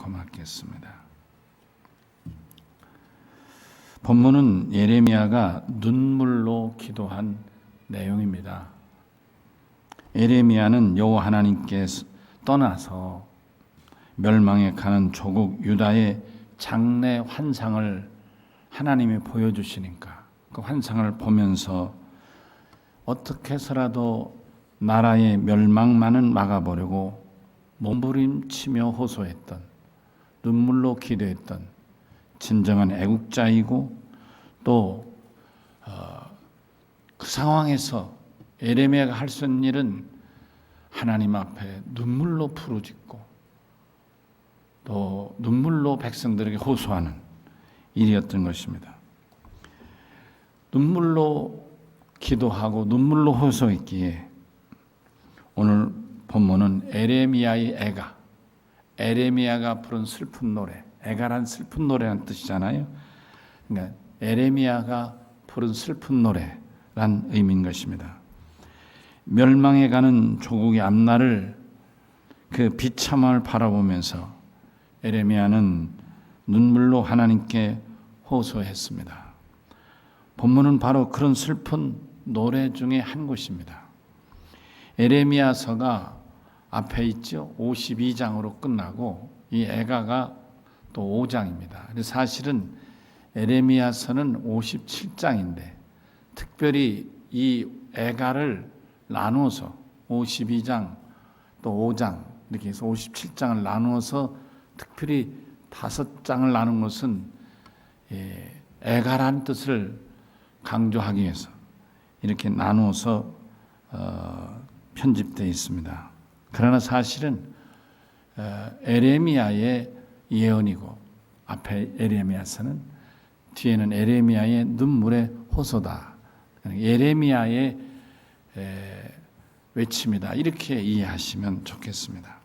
고맙겠습니다. 본문은 예레미야가 눈물로 기도한 내용입니다. 예레미야는 여호와 하나님께 떠나서 멸망에 가는 조국 유다의 장래 환상을 하나님이 보여주시니까 그 환상을 보면서 어떻게 해서라도 나라의 멸망만은 막아보려고 몸부림치며 호소했던, 눈물로 기도했던 진정한 애국자이고 또 그 상황에서 예레미야가 할 수 있는 일은 하나님 앞에 눈물로 부르짖고 또 눈물로 백성들에게 호소하는 일이었던 것입니다. 눈물로 기도하고 눈물로 호소했기에 오늘 본문은 에레미야의 애가, 에레미야가 부른 슬픈 노래, 애가란 슬픈 노래라는 뜻이잖아요. 그러니까 에레미야가 부른 슬픈 노래란 의미인 것입니다. 멸망해 가는 조국의 앞날을 그 비참함을 바라보면서 에레미야는 눈물로 하나님께 호소했습니다. 본문은 바로 그런 슬픈 노래 중에 한 곳입니다. 에레미야서가 앞에 있죠. 52장으로 끝나고 이 애가가 또 5장입니다. 사실은 에레미야서는 57장인데 특별히 이 애가를 나누어서 52장 또 5장 이렇게 해서 57장을 나누어서 특별히 5장을 나눈 것은 애가라는 뜻을 강조하기 위해서 이렇게 나누어서 편집되어 있습니다. 그러나 사실은 에레미야의 예언이고 앞에 에레미야서는 뒤에는 에레미야의 눈물의 호소다. 예레미야의 외침이다. 이렇게 이해하시면 좋겠습니다.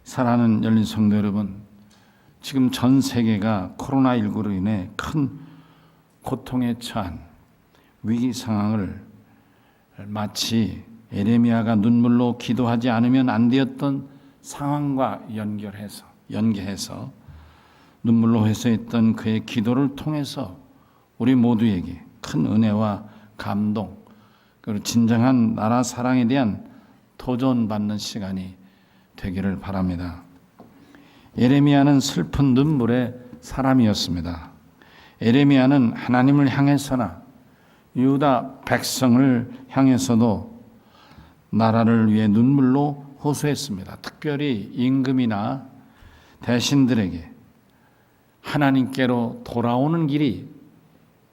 사랑하는 열린 성도 여러분, 지금 전 세계가 코로나19로 인해 큰 고통에 처한 위기 상황을 마치 에레미야가 눈물로 기도하지 않으면 안 되었던 상황과 연계해서 눈물로 회소했던 그의 기도를 통해서 우리 모두에게 큰 은혜와 감동 그리고 진정한 나라 사랑에 대한 도전받는 시간이 되기를 바랍니다. 예레미야는 슬픈 눈물의 사람이었습니다. 예레미야는 하나님을 향해서나 유다 백성을 향해서도 나라를 위해 눈물로 호소했습니다. 특별히 임금이나 대신들에게 하나님께로 돌아오는 길이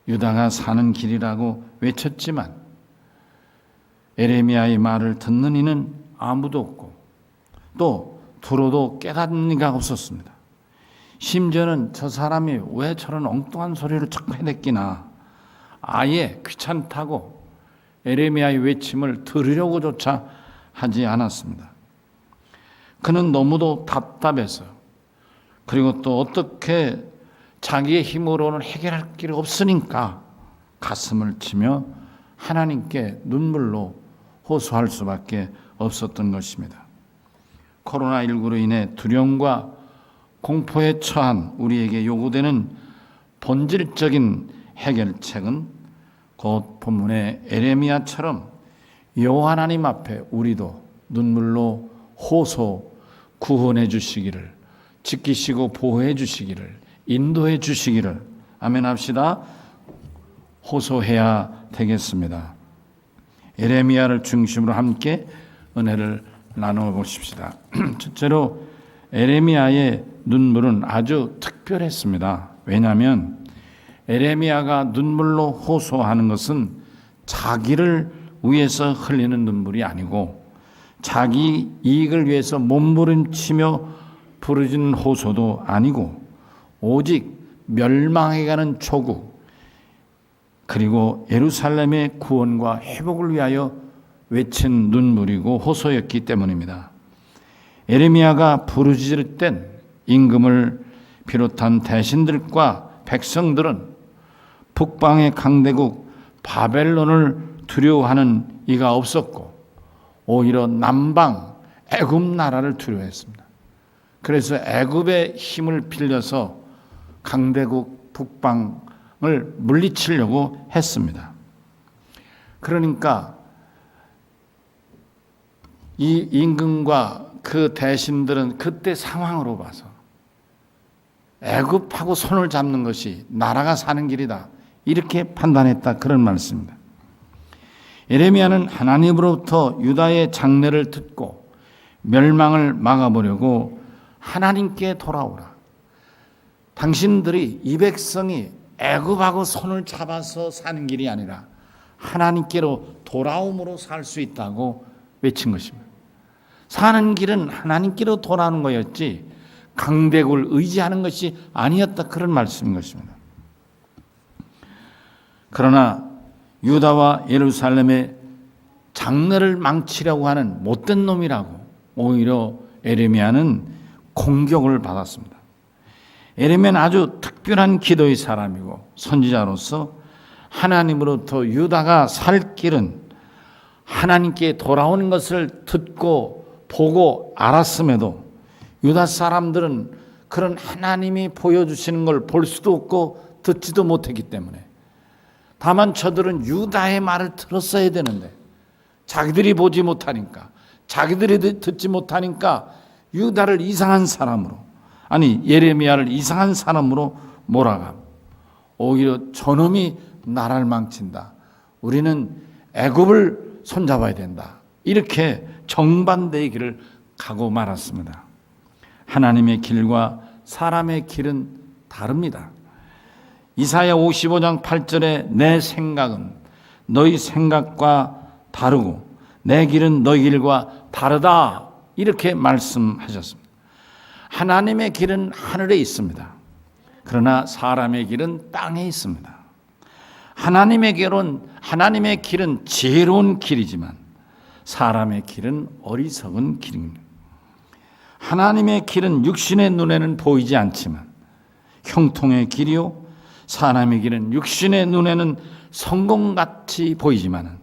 유다가 사는 길이라고 외쳤지만 예레미야의 말을 듣는 이는 아무도 없고 또 들어도 깨닫는 이가 없었습니다. 심지어는 저 사람이 왜 저런 엉뚱한 소리를 자꾸 해댔기나 아예 귀찮다고 에레미야의 외침을 들으려고조차 하지 않았습니다. 그는 너무도 답답해서 그리고 또 어떻게 자기의 힘으로는 해결할 길이 없으니까 가슴을 치며 하나님께 눈물로 호소할 수밖에 없었던 것입니다. 코로나19로 인해 두려움과 공포에 처한 우리에게 요구되는 본질적인 해결책은 곧 본문의 에레미야처럼 여호와 하나님 앞에 우리도 눈물로 호소 구원해 주시기를 지키시고 보호해 주시기를 인도해 주시기를 아멘 합시다. 호소해야 되겠습니다. 에레미야를 중심으로 함께 은혜를 나누어 보십시다. 첫째로 에레미야의 눈물은 아주 특별했습니다. 왜냐하면 에레미야가 눈물로 호소하는 것은 자기를 위해서 흘리는 눈물이 아니고 자기 이익을 위해서 몸부림치며 부르짖는 호소도 아니고 오직 멸망해가는 조국 그리고 예루살렘의 구원과 회복을 위하여 외친 눈물이고 호소였기 때문입니다. 에레미야가 부르짖을 땐 임금을 비롯한 대신들과 백성들은 북방의 강대국 바벨론을 두려워하는 이가 없었고 오히려 남방 애굽 나라를 두려워했습니다. 그래서 애굽의 힘을 빌려서 강대국 북방을 물리치려고 했습니다. 그러니까 이 임금과 그 대신들은 그때 상황으로 봐서 애굽하고 손을 잡는 것이 나라가 사는 길이다, 이렇게 판단했다, 그런 말씀입니다. 예레미야는 하나님으로부터 유다의 장례를 듣고 멸망을 막아보려고 하나님께 돌아오라. 당신들이, 이 백성이 애굽하고 손을 잡아서 사는 길이 아니라 하나님께로 돌아옴으로 살 수 있다고 외친 것입니다. 사는 길은 하나님께로 돌아오는 거였지 강대국을 의지하는 것이 아니었다, 그런 말씀인 것입니다. 그러나 유다와 예루살렘의 장래를 망치려고 하는 못된 놈이라고 오히려 예레미야는 공격을 받았습니다. 예레미야는 아주 특별한 기도의 사람이고 선지자로서 하나님으로부터 유다가 살 길은 하나님께 돌아오는 것을 듣고 보고 알았음에도 유다 사람들은 그런 하나님이 보여주시는 걸 볼 수도 없고 듣지도 못했기 때문에, 다만 저들은 유다의 말을 들었어야 되는데 자기들이 보지 못하니까, 자기들이 듣지 못하니까 유다를 이상한 사람으로, 아니 예레미야를 이상한 사람으로 몰아가고 오히려 저놈이 나라를 망친다, 우리는 애굽을 손잡아야 된다, 이렇게 정반대의 길을 가고 말았습니다. 하나님의 길과 사람의 길은 다릅니다. 이사야 55장 8절에 내 생각은 너희 생각과 다르고 내 길은 너희 길과 다르다, 이렇게 말씀하셨습니다. 하나님의 길은 하늘에 있습니다. 그러나 사람의 길은 땅에 있습니다. 하나님의 길은 지혜로운 길이지만 사람의 길은 어리석은 길입니다. 하나님의 길은 육신의 눈에는 보이지 않지만 형통의 길이요, 사람의 길은 육신의 눈에는 성공같이 보이지만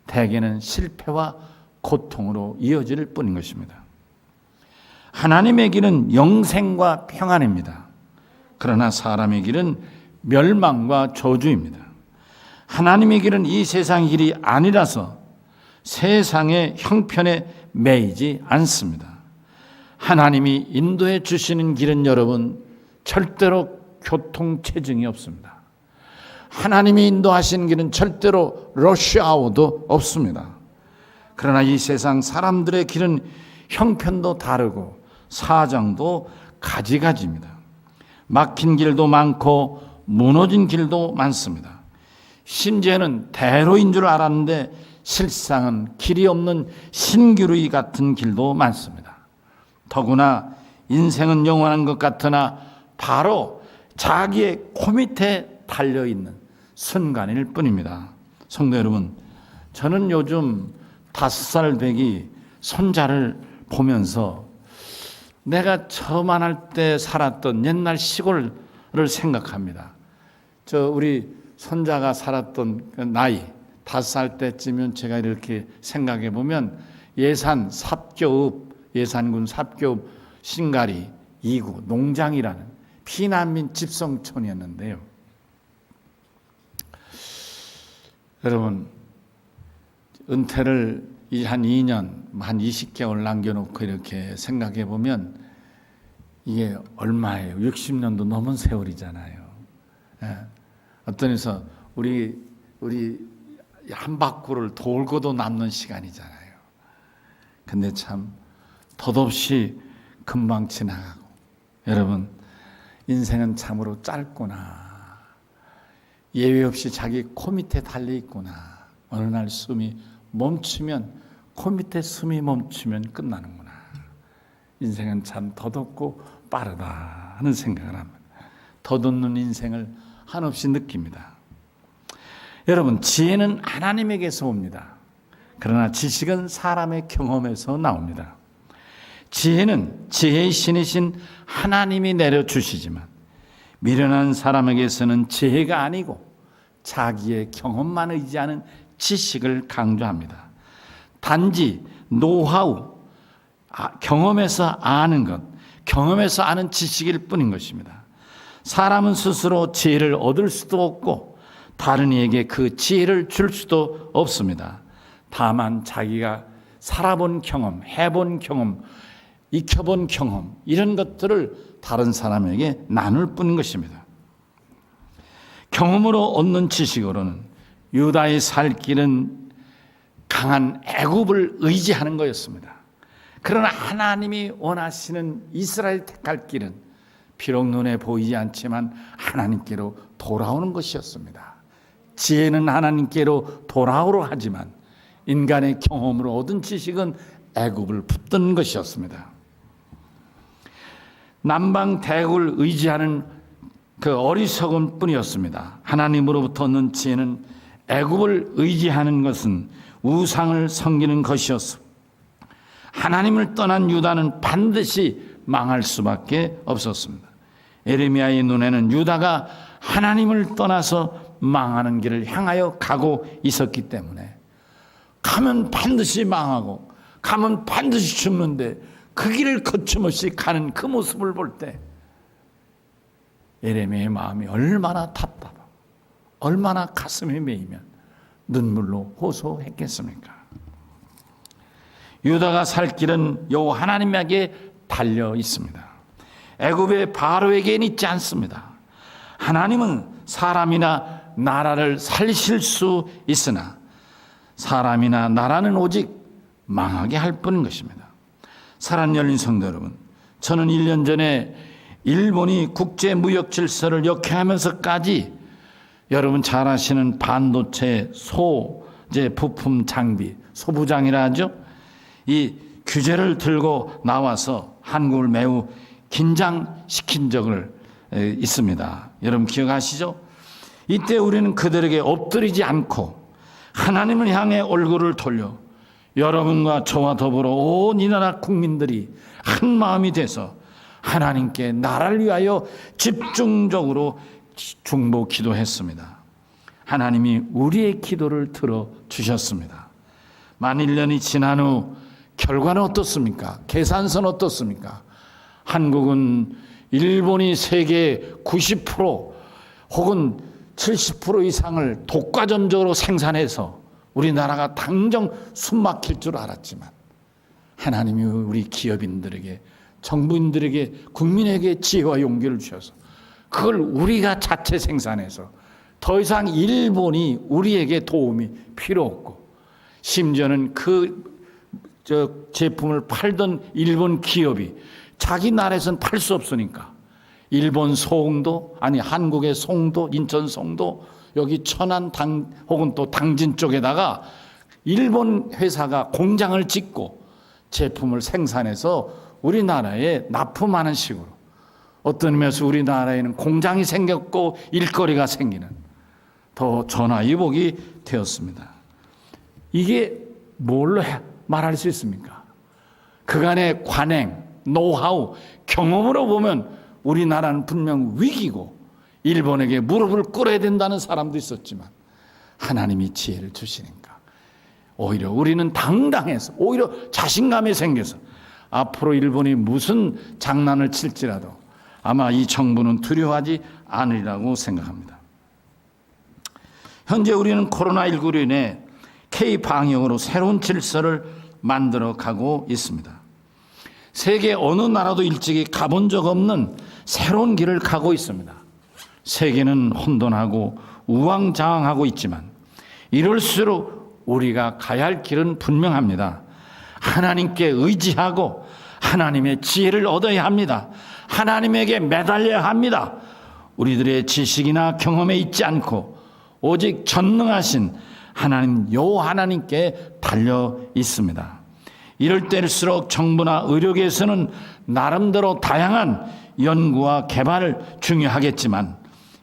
대개는 실패와 고통으로 이어질 뿐인 것입니다. 하나님의 길은 영생과 평안입니다. 그러나 사람의 길은 멸망과 저주입니다. 하나님의 길은 이 세상 길이 아니라서 세상의 형편에 매이지 않습니다. 하나님이 인도해 주시는 길은 여러분 절대로 교통체증이 없습니다. 하나님이 인도하시는 길은 절대로 러시아워도 없습니다. 그러나 이 세상 사람들의 길은 형편도 다르고 사정도 가지가지입니다. 막힌 길도 많고 무너진 길도 많습니다. 심지어는 대로인 줄 알았는데 실상은 길이 없는 신기루이 같은 길도 많습니다. 더구나 인생은 영원한 것 같으나 바로 자기의 코 밑에 달려있는 순간일 뿐입니다. 성도 여러분, 저는 요즘 5살 배기 손자를 보면서 내가 저만할 때 살았던 옛날 시골을 생각합니다. 우리 손자가 살았던 그 나이 5살 때쯤이면 제가 이렇게 생각해 보면 예산 삽교읍, 예산군 삽교읍 신가리 2구 농장이라는 피난민 집성촌이었는데요. 여러분, 은퇴를 한 2년, 한 20개월 남겨놓고 이렇게 생각해 보면 이게 얼마예요? 60년도 넘은 세월이잖아요. 예. 어떤 데서 우리 한 바퀴를 돌고도 남는 시간이잖아요. 근데 참 덧없이 금방 지나가고, 여러분 인생은 참으로 짧구나, 예외 없이 자기 코 밑에 달려있구나. 어느 날 숨이 멈추면, 코 밑에 숨이 멈추면 끝나는구나. 인생은 참 덧없고 빠르다 하는 생각을 합니다. 덧없는 인생을 한없이 느낍니다. 여러분, 지혜는 하나님에게서 옵니다. 그러나 지식은 사람의 경험에서 나옵니다. 지혜는 지혜의 신이신 하나님이 내려주시지만 미련한 사람에게서는 지혜가 아니고 자기의 경험만 의지하는 지식을 강조합니다. 단지 노하우, 경험에서 아는 것, 경험에서 아는 지식일 뿐인 것입니다. 사람은 스스로 지혜를 얻을 수도 없고 다른 이에게 그 지혜를 줄 수도 없습니다. 다만 자기가 살아본 경험, 해본 경험, 익혀본 경험, 이런 것들을 다른 사람에게 나눌 뿐인 것입니다. 경험으로 얻는 지식으로는 유다의 살 길은 강한 애굽을 의지하는 거였습니다. 그러나 하나님이 원하시는 이스라엘 택할 길은 비록 눈에 보이지 않지만 하나님께로 돌아오는 것이었습니다. 지혜는 하나님께로 돌아오려 하지만 인간의 경험으로 얻은 지식은 애굽을 붙든 것이었습니다. 남방 대국을 의지하는 그 어리석은 뿐이었습니다. 하나님으로부터 얻는 지혜는 애굽을 의지하는 것은 우상을 섬기는 것이었습니다. 하나님을 떠난 유다는 반드시 망할 수밖에 없었습니다. 에레미야의 눈에는 유다가 하나님을 떠나서 망하는 길을 향하여 가고 있었기 때문에 가면 반드시 망하고 가면 반드시 죽는데 그 길을 거침없이 가는 그 모습을 볼 때 에레미야의 마음이 얼마나 답답하고 얼마나 가슴이 메이면 눈물로 호소했겠습니까? 유다가 살 길은 여호와 하나님에게 달려 있습니다. 애굽의 바로에게는 있지 않습니다. 하나님은 사람이나 나라를 살리실 수 있으나 사람이나 나라는 오직 망하게 할 뿐인 것입니다. 사랑 열린 성도 여러분, 저는 1년 전에 일본이 국제무역 질서를 역행하면서까지 여러분 잘 아시는 반도체 소재 부품 장비, 소부장이라 하죠. 이 규제를 들고 나와서 한국을 매우 긴장시킨 적을 있습니다. 여러분 기억하시죠? 이때 우리는 그들에게 엎드리지 않고 하나님을 향해 얼굴을 돌려 여러분과 저와 더불어 온 이 나라 국민들이 한 마음이 돼서 하나님께 나라를 위하여 집중적으로 중보 기도했습니다. 하나님이 우리의 기도를 들어주셨습니다. 만 1년이 지난 후 결과는 어떻습니까? 계산서는 어떻습니까? 한국은 일본이 세계 90% 혹은 70% 이상을 독과점적으로 생산해서 우리나라가 당장 숨막힐 줄 알았지만 하나님이 우리 기업인들에게, 정부인들에게, 국민에게 지혜와 용기를 주셔서 그걸 우리가 자체 생산해서 더 이상 일본이 우리에게 도움이 필요 없고 심지어는 제품을 팔던 일본 기업이 자기 나라에서는 팔 수 없으니까 일본 송도, 아니 한국의 송도, 인천 송도, 여기 천안 혹은 또 당진 쪽에다가 일본 회사가 공장을 짓고 제품을 생산해서 우리나라에 납품하는 식으로 어떤 의미에서 우리나라에는 공장이 생겼고 일거리가 생기는 더 전화위복이 되었습니다. 이게 뭘로 말할 수 있습니까? 그간의 관행, 노하우, 경험으로 보면 우리나라는 분명 위기고 일본에게 무릎을 꿇어야 된다는 사람도 있었지만 하나님이 지혜를 주시니까 오히려 우리는 당당해서 오히려 자신감이 생겨서 앞으로 일본이 무슨 장난을 칠지라도 아마 이 정부는 두려워하지 않으리라고 생각합니다. 현재 우리는 코로나19로 인해 K-방역으로 새로운 질서를 만들어 가고 있습니다. 세계 어느 나라도 일찍이 가본 적 없는 새로운 길을 가고 있습니다. 세계는 혼돈하고 우왕좌왕하고 있지만 이럴수록 우리가 가야 할 길은 분명합니다. 하나님께 의지하고 하나님의 지혜를 얻어야 합니다. 하나님에게 매달려야 합니다. 우리들의 지식이나 경험에 있지 않고 오직 전능하신 하나님, 여호와 하나님께 달려 있습니다. 이럴 때일수록 정부나 의료계에서는 나름대로 다양한 연구와 개발을 중요하겠지만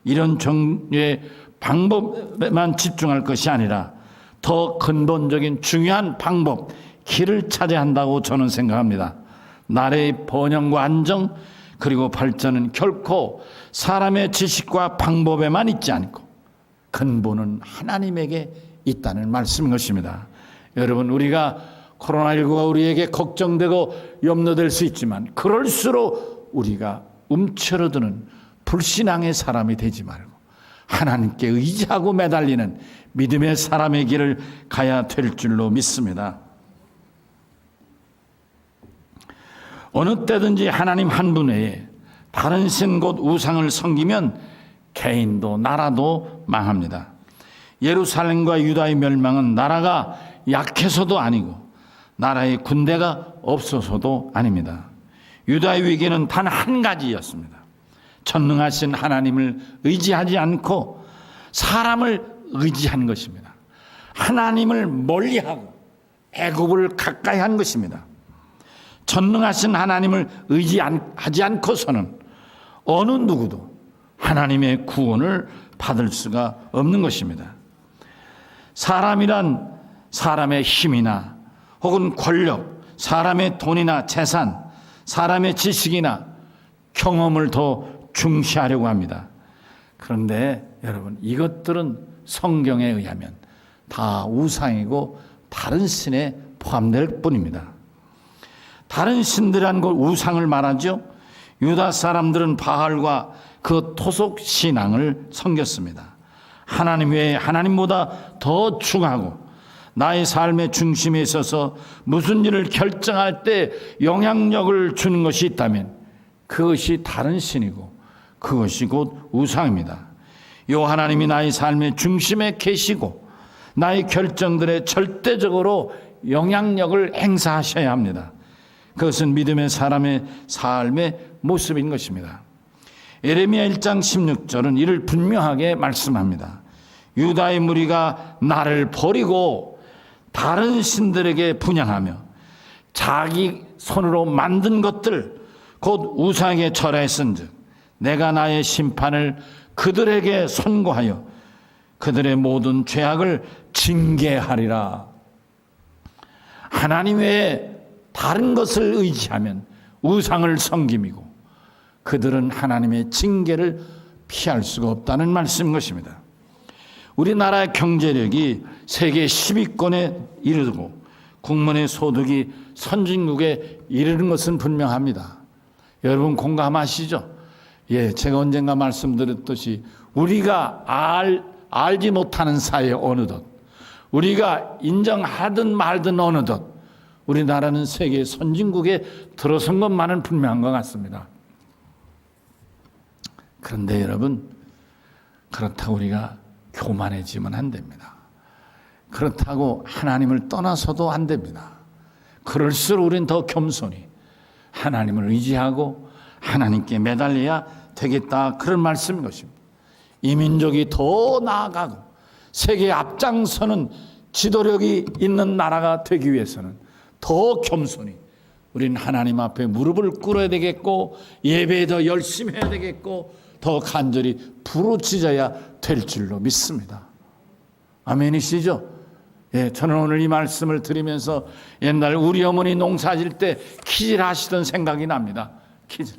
이런 종류의 방법에만 집중할 것이 아니라 더 근본적인 중요한 방법, 길을 찾아야 한다고 저는 생각합니다. 나라의 번영과 안정 그리고 발전은 결코 사람의 지식과 방법에만 있지 않고 근본은 하나님에게 있다는 말씀인 것입니다. 여러분, 우리가 코로나19가 우리에게 걱정되고 염려될 수 있지만 그럴수록 우리가 움츠러드는 불신앙의 사람이 되지 말고 하나님께 의지하고 매달리는 믿음의 사람의 길을 가야 될 줄로 믿습니다. 어느 때든지 하나님 한 분 외에 다른 신 곧 우상을 섬기면 개인도 나라도 망합니다. 예루살렘과 유다의 멸망은 나라가 약해서도 아니고 나라의 군대가 없어서도 아닙니다. 유다의 위기는 단 한 가지였습니다. 전능하신 하나님을 의지하지 않고 사람을 의지한 것입니다. 하나님을 멀리하고 애굽을 가까이 한 것입니다. 전능하신 하나님을 의지하지 않고서는 어느 누구도 하나님의 구원을 받을 수가 없는 것입니다. 사람이란 사람의 힘이나 혹은 권력, 사람의 돈이나 재산, 사람의 지식이나 경험을 더 중시하려고 합니다. 그런데 여러분, 이것들은 성경에 의하면 다 우상이고 다른 신에 포함될 뿐입니다. 다른 신들이란 걸 우상을 말하죠. 유다 사람들은 바알과 그 토속 신앙을 섬겼습니다. 하나님 외에 하나님보다 더 중하고 나의 삶의 중심에 있어서 무슨 일을 결정할 때 영향력을 주는 것이 있다면 그것이 다른 신이고 그것이 곧 우상입니다. 요 하나님이 나의 삶의 중심에 계시고 나의 결정들에 절대적으로 영향력을 행사하셔야 합니다. 그것은 믿음의 사람의 삶의 모습인 것입니다. 예레미야 1장 16절은 이를 분명하게 말씀합니다. 유다의 무리가 나를 버리고 다른 신들에게 분향하며 자기 손으로 만든 것들 곧 우상에게 절하였은즉 내가 나의 심판을 그들에게 선고하여 그들의 모든 죄악을 징계하리라. 하나님 외에 다른 것을 의지하면 우상을 섬김이고 그들은 하나님의 징계를 피할 수가 없다는 말씀인 것입니다. 우리나라의 경제력이 세계 10위권에 이르고 국민의 소득이 선진국에 이르는 것은 분명합니다. 여러분 공감하시죠? 예, 제가 언젠가 말씀드렸듯이 우리가 알지 못하는 사이에 어느덧 우리가 인정하든 말든 어느덧 우리나라는 세계 선진국에 들어선 것만은 분명한 것 같습니다. 그런데 여러분, 그렇다고 우리가 교만해지면 안 됩니다. 그렇다고 하나님을 떠나서도 안 됩니다. 그럴수록 우리는 더 겸손히 하나님을 의지하고 하나님께 매달려야 되겠다, 그런 말씀인 것입니다. 이 민족이 더 나아가고 세계에 앞장서는 지도력이 있는 나라가 되기 위해서는 더 겸손히 우리는 하나님 앞에 무릎을 꿇어야 되겠고 예배에 더 열심히 해야 되겠고 더 간절히 부르짖어야 될 줄로 믿습니다. 아멘이시죠? 예, 저는 오늘 이 말씀을 드리면서 옛날 우리 어머니 농사질 때 키질 하시던 생각이 납니다. 키질.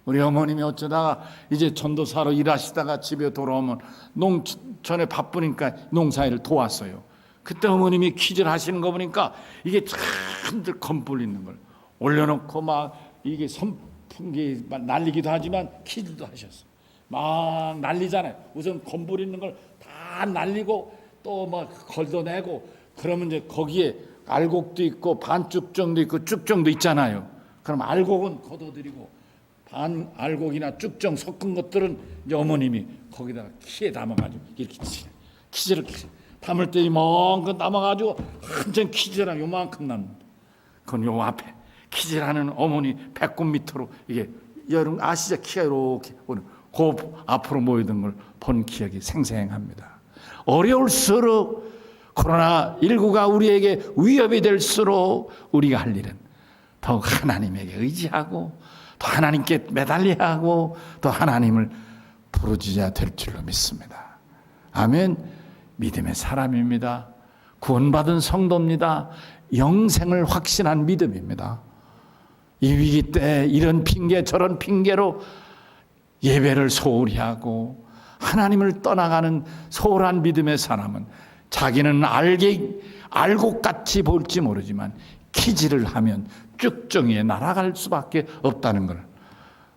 우리 어머님이 어쩌다가 이제 전도사로 일하시다가 집에 돌아오면 농촌에 바쁘니까 농사일을 도왔어요. 그때 어머님이 키질 하시는 거 보니까 이게 한들 건불 있는 걸 올려놓고 막 이게 선풍기 날리기도 하지만 키질도 하셨어요. 막 날리잖아요. 우선 건불 있는 걸 다 날리고 또 막 걷어내고 그러면 이제 거기에 알곡도 있고 반죽정도 있고 쭉정도 있잖아요. 그럼 알곡은 걷어들이고 반 알곡이나 쭉정 섞은 것들은 이제 어머님이 거기다가 키에 담아가지고 이렇게 키질을 담을 때 이만큼 담아가지고 한참 키질한 요만큼 남는다. 그건 요 앞에 키질하는 어머니 배꼽 밑으로 이게 여러분 아시죠? 키가 이렇게 오는 그 앞으로 모이던 걸 본 기억이 생생합니다. 어려울수록 코로나19가 우리에게 위협이 될수록 우리가 할 일은 더욱 하나님에게 의지하고 더 하나님께 매달려야 하고 더 하나님을 부르짖어야 될 줄로 믿습니다. 아멘. 믿음의 사람입니다. 구원받은 성도입니다. 영생을 확신한 믿음입니다. 이 위기 때 이런 핑계 저런 핑계로 예배를 소홀히 하고 하나님을 떠나가는 소홀한 믿음의 사람은 자기는 알곡같이 볼지 모르지만 키질을 하면 쭉정이에 날아갈 수밖에 없다는 걸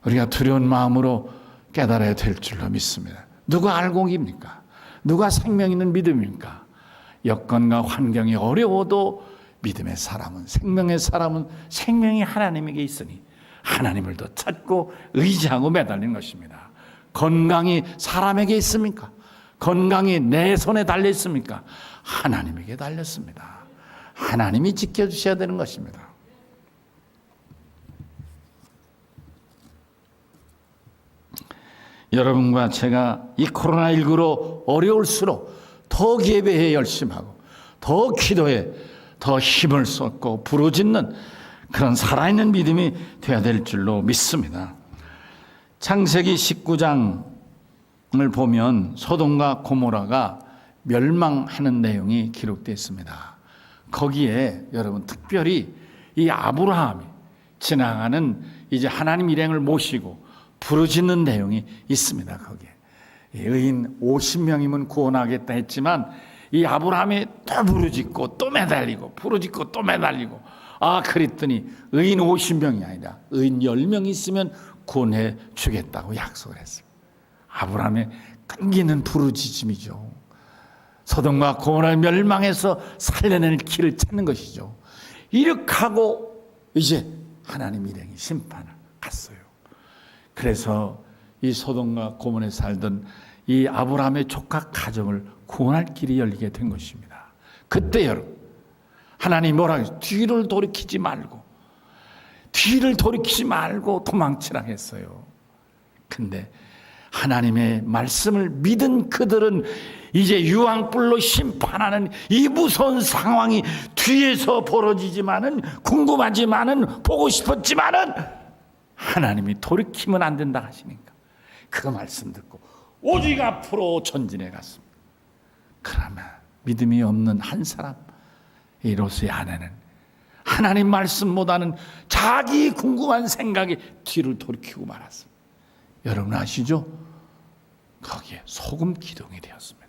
우리가 두려운 마음으로 깨달아야 될 줄로 믿습니다. 누가 알곡입니까? 누가 생명 있는 믿음입니까? 여건과 환경이 어려워도 믿음의 사람은, 생명의 사람은 생명이 하나님에게 있으니 하나님을 더 찾고 의지하고 매달리는 것입니다. 건강이 사람에게 있습니까? 건강이 내 손에 달려 있습니까? 하나님에게 달렸습니다. 하나님이 지켜주셔야 되는 것입니다. 여러분과 제가 이 코로나19로 어려울수록 더 예배에 열심하고 더 기도에 더 힘을 쏟고 부르짖는 그런 살아있는 믿음이 되어야 될 줄로 믿습니다. 창세기 19장을 보면 소돔과 고모라가 멸망하는 내용이 기록되어 있습니다. 거기에 여러분 특별히 이 아브라함이 지나가는 이제 하나님 일행을 모시고 부르짖는 내용이 있습니다. 거기에 의인 50명이면 구원하겠다 했지만 이 아브라함이 또 부르짖고 또 매달리고 부르짖고 또 매달리고 그랬더니 의인 50명이 아니라 의인 10명 있으면 구원해 주겠다고 약속을 했어요. 아브라함의 끈기는 부르짖음이죠. 소돔과 고모라를 멸망해서 살려낼 길을 찾는 것이죠. 이렇게 하고 이제 하나님 일행이 심판을 갔어요. 그래서 이 소돔과 고모라에 살던 이 아브라함의 조카 가정을 구원할 길이 열리게 된 것입니다. 그때 여러분 하나님이 뭐라고 했어요? 뒤를 돌이키지 말고 도망치라 했어요. 근데 하나님의 말씀을 믿은 그들은 이제 유황불로 심판하는 이 무서운 상황이 뒤에서 벌어지지만은 궁금하지만은 보고 싶었지만은 하나님이 돌이키면 안 된다 하시니까 그 말씀 듣고 오직 앞으로 전진해 갔습니다. 그러면 믿음이 없는 한 사람, 이 롯의 아내는 하나님 말씀보다는 자기 궁금한 생각에 뒤를 돌이키고 말았습니다. 여러분 아시죠? 거기에 소금 기둥이 되었습니다.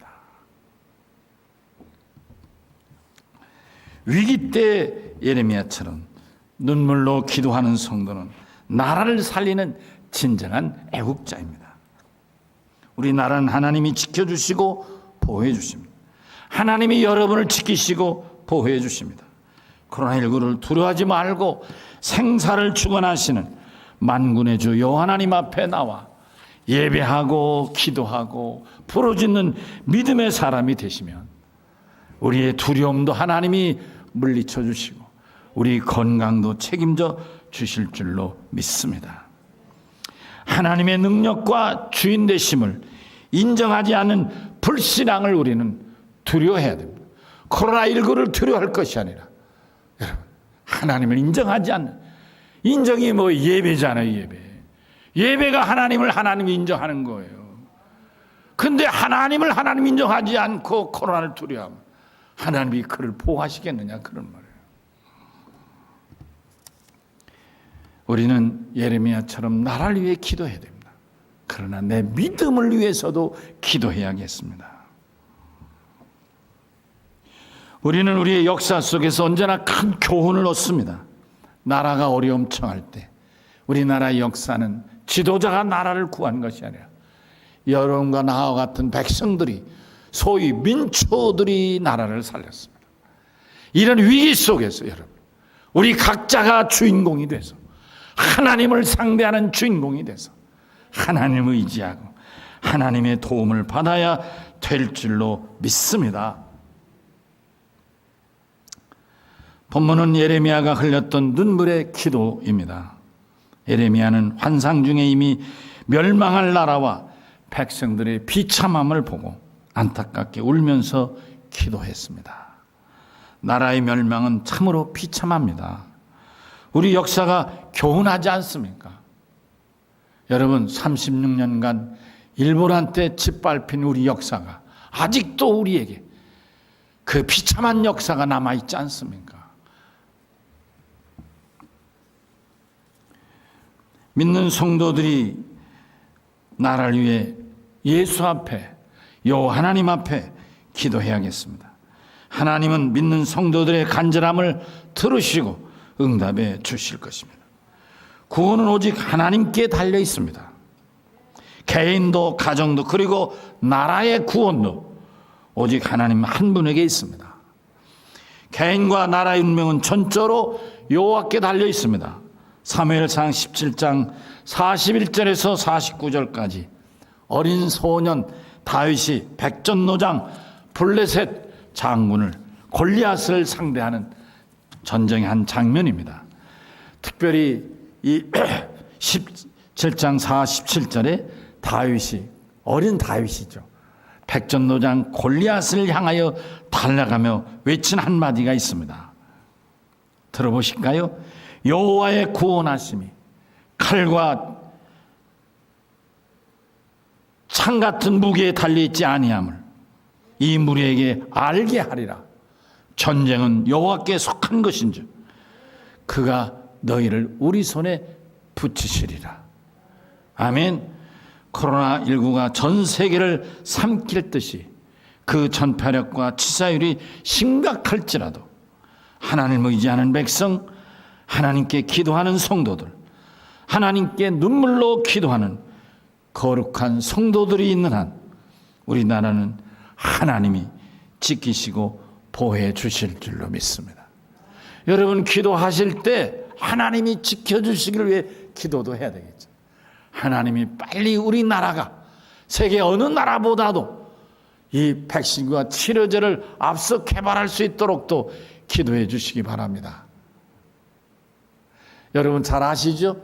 위기 때 예레미야처럼 눈물로 기도하는 성도는 나라를 살리는 진정한 애국자입니다. 우리 나라는 하나님이 지켜주시고 보호해 주십니다. 하나님이 여러분을 지키시고 보호해 주십니다. 코로나19를 두려워하지 말고 생사를 주관하시는 만군의 주 여호와 하나님 앞에 나와 예배하고 기도하고 부르짖는 믿음의 사람이 되시면 우리의 두려움도 하나님이 물리쳐 주시고 우리 건강도 책임져 주실 줄로 믿습니다. 하나님의 능력과 주인 되심을 인정하지 않는 불신앙을 우리는 두려워해야 됩니다. 코로나19를 두려워할 것이 아니라 여러분 하나님을 인정하지 않는, 인정이 뭐 예배잖아요. 예배가 하나님이 인정하는 거예요. 근데 하나님 인정하지 않고 코로나를 두려워하면 하나님이 그를 보호하시겠느냐 그런 말이에요. 우리는 예레미야처럼 나라를 위해 기도해야 됩니다. 그러나 내 믿음을 위해서도 기도해야겠습니다. 우리는 우리의 역사 속에서 언제나 큰 교훈을 얻습니다. 나라가 어려움청할 때 우리나라의 역사는 지도자가 나라를 구한 것이 아니라 여러분과 나와 같은 백성들이, 소위 민초들이 나라를 살렸습니다. 이런 위기 속에서 여러분 우리 각자가 주인공이 돼서 하나님을 상대하는 주인공이 돼서 하나님을 의지하고 하나님의 도움을 받아야 될 줄로 믿습니다. 본문은 예레미야가 흘렸던 눈물의 기도입니다. 예레미야는 환상 중에 이미 멸망할 나라와 백성들의 비참함을 보고 안타깝게 울면서 기도했습니다. 나라의 멸망은 참으로 비참합니다. 우리 역사가 교훈하지 않습니까? 여러분 36년간 일본한테 짓밟힌 우리 역사가 아직도 우리에게 그 비참한 역사가 남아있지 않습니까? 믿는 성도들이 나라를 위해 예수 앞에, 여호와 하나님 앞에 기도해야겠습니다. 하나님은 믿는 성도들의 간절함을 들으시고 응답해 주실 것입니다. 구원은 오직 하나님께 달려 있습니다. 개인도 가정도 그리고 나라의 구원도 오직 하나님 한 분에게 있습니다. 개인과 나라의 운명은 전적으로 여호와께 달려 있습니다. 사무엘상 17장 41절에서 49절까지 어린 소년 다윗이 백전노장 블레셋 장군을 골리앗을 상대하는 전쟁의 한 장면입니다. 특별히 이 17장 47절에 다윗이 어린 다윗이죠. 백전노장 골리앗을 향하여 달려가며 외친 한마디가 있습니다. 들어보실까요? 여호와의 구원하심이 칼과 창 같은 무게에 달려있지 아니함을 이 무리에게 알게 하리라. 전쟁은 여호와께 속한 것인즉 그가 너희를 우리 손에 붙이시리라. 아멘. 코로나19가 전 세계를 삼킬 듯이 그 전파력과 치사율이 심각할지라도 하나님을 의지하는 백성, 하나님께 기도하는 성도들, 하나님께 눈물로 기도하는 거룩한 성도들이 있는 한 우리나라는 하나님이 지키시고 보호해 주실 줄로 믿습니다. 여러분 기도하실 때 하나님이 지켜주시기를 위해 기도도 해야 되겠죠. 하나님이 빨리 우리나라가 세계 어느 나라보다도 이 백신과 치료제를 앞서 개발할 수 있도록 또 기도해 주시기 바랍니다. 여러분 잘 아시죠?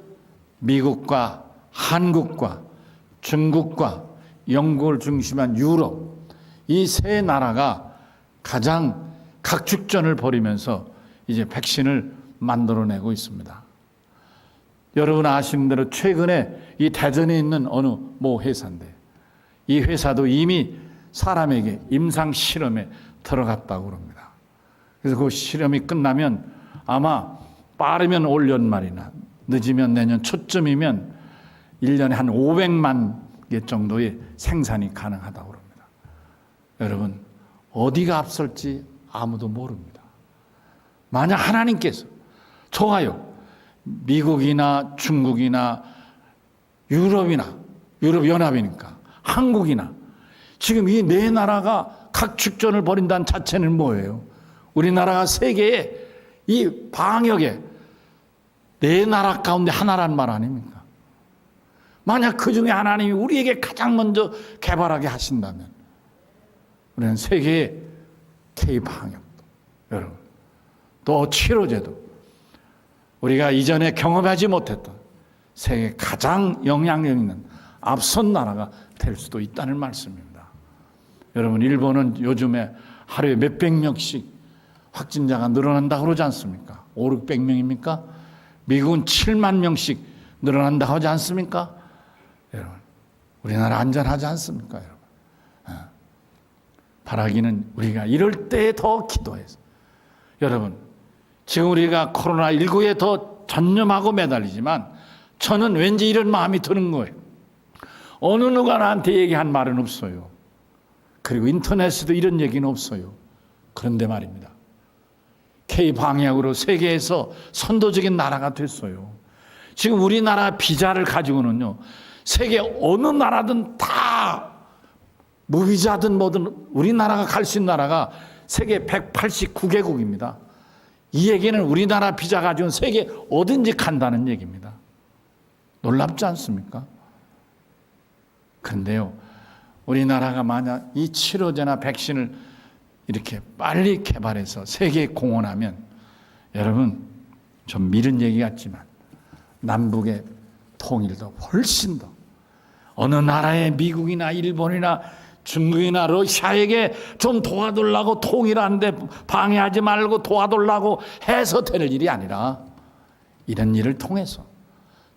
미국과 한국과 중국과 영국을 중심한 유럽 이 세 나라가 가장 각축전을 벌이면서 이제 백신을 만들어내고 있습니다. 여러분 아시는 대로 최근에 이 대전에 있는 어느 모 회사인데 이 회사도 이미 사람에게 임상 실험에 들어갔다고 그럽니다. 그래서 그 실험이 끝나면 아마 빠르면 올 연말이나 늦으면 내년 초쯤이면 1년에 한 500만 개 정도의 생산이 가능하다고 그럽니다. 여러분 어디가 앞설지 아무도 모릅니다. 만약 하나님께서 좋아요. 미국이나 중국이나 유럽연합이니까 한국이나 지금 이 네 나라가 각축전을 벌인다는 자체는 뭐예요? 우리나라가 세계에 이 방역에 네 나라 가운데 하나란 말 아닙니까? 만약 그 중에 하나님이 우리에게 가장 먼저 개발하게 하신다면 우리는 세계의 K-방역도 여러분 또 치료제도 우리가 이전에 경험하지 못했던 세계 가장 영향력 있는 앞선 나라가 될 수도 있다는 말씀입니다. 여러분 일본은 요즘에 하루에 몇백 명씩 확진자가 늘어난다고 그러지 않습니까? 500~600명입니까? 미국은 7만 명씩 늘어난다고 하지 않습니까? 여러분 우리나라 안전하지 않습니까? 여러분 바라기는 우리가 이럴 때 더 기도해서 여러분 지금 우리가 코로나19에 더 전념하고 매달리지만 저는 왠지 이런 마음이 드는 거예요. 어느 누가 나한테 얘기한 말은 없어요. 그리고 인터넷에도 이런 얘기는 없어요. 그런데 말입니다. K-방역으로 세계에서 선도적인 나라가 됐어요. 지금 우리나라 비자를 가지고는요. 세계 어느 나라든 다 무비자든 뭐든 우리나라가 갈 수 있는 나라가 세계 189개국입니다. 이 얘기는 우리나라 비자 가지고는 세계 어딘지 간다는 얘기입니다. 놀랍지 않습니까? 그런데요, 우리나라가 만약 이 치료제나 백신을 이렇게 빨리 개발해서 세계에 공헌하면 여러분 좀 미른 얘기 같지만 남북의 통일도 훨씬 더 어느 나라의 미국이나 일본이나 중국이나 러시아에게 좀 도와달라고 통일하는데 방해하지 말고 도와달라고 해서 될 일이 아니라 이런 일을 통해서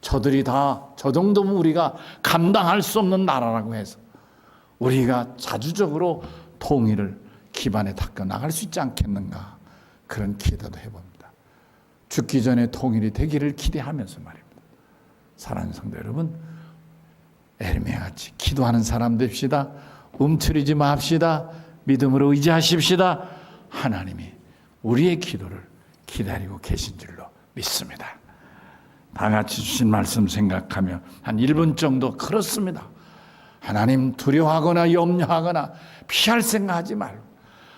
저들이 다 저 정도면 우리가 감당할 수 없는 나라라고 해서 우리가 자주적으로 통일을 기반에 닦아 나갈 수 있지 않겠는가 그런 기대도 해봅니다. 죽기 전에 통일이 되기를 기대하면서 말입니다. 사랑하는 성도 여러분 에르미야 같이 기도하는 사람 됩시다. 움츠리지 맙시다. 믿음으로 의지하십시다. 하나님이 우리의 기도를 기다리고 계신 줄로 믿습니다. 다 같이 주신 말씀 생각하며 한 1분 정도 그렇습니다. 하나님 두려워하거나 염려하거나 피할 생각하지 말고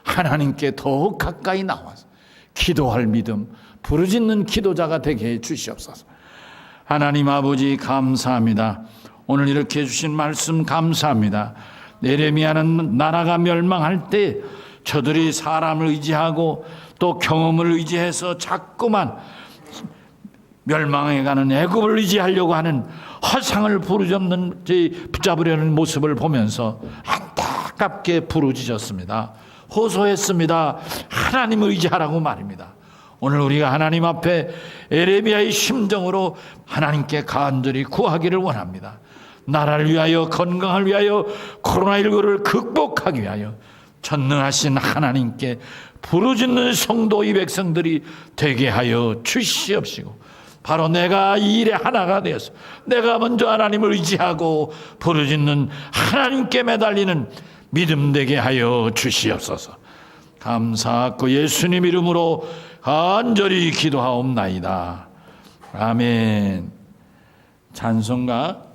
하나님께 더욱 가까이 나와서 기도할 믿음, 부르짖는 기도자가 되게 해 주시옵소서. 하나님 아버지 감사합니다. 오늘 이렇게 주신 말씀 감사합니다. 예레미야는 나라가 멸망할 때 저들이 사람을 의지하고 또 경험을 의지해서 자꾸만 멸망해가는 애굽을 의지하려고 하는 허상을 붙잡으려는 모습을 보면서 안타깝게 부르짖었습니다. 호소했습니다. 하나님을 의지하라고 말입니다. 오늘 우리가 하나님 앞에 예레미야의 심정으로 하나님께 간절히 구하기를 원합니다. 나라를 위하여, 건강을 위하여, 코로나19를 극복하기 위하여 전능하신 하나님께 부르짖는 성도의 백성들이 되게 하여 주시옵시고, 바로 내가 이 일의 하나가 되어서 내가 먼저 하나님을 의지하고 부르짖는 하나님께 매달리는 믿음 되게 하여 주시옵소서. 감사하고 예수님 이름으로 간절히 기도하옵나이다. 아멘. 찬송가